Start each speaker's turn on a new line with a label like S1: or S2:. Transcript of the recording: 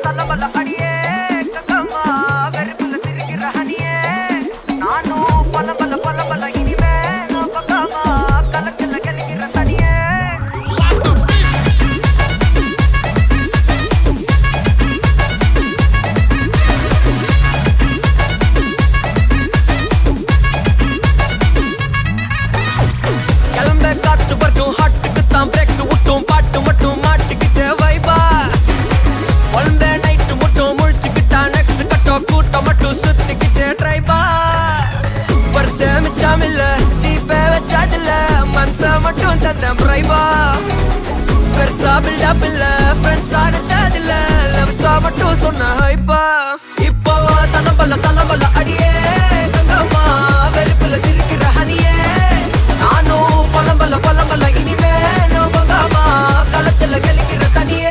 S1: தலபல அடியே கக்கம்மா வெறுப்புல திரிகிற ஹனியே நானும் பல இனிமே நான் பக்காமா கலக்கல கலிக்கிற தனியே கிளம்ப காத்து வரட்டும் ஹாட்டுக்கு தான் பிரேக் விட்டும் பாட்டு மட்டும் மாட்டுக்கிச்சே வைபா ஒன்பே நைட்டு மட்டும் முழிச்சுக்கிட்டா நெக்ஸ்ட் கட்டோ கூட்டம் மட்டும் சுத்திக்கிச்சே ட்ரைபா வருஷ மிச்சாமில்ல ஜீப்பே வச்சாதில்ல மனச மட்டும் தந்தேன் பிரைபா பெருசா பில்டப் இல்ல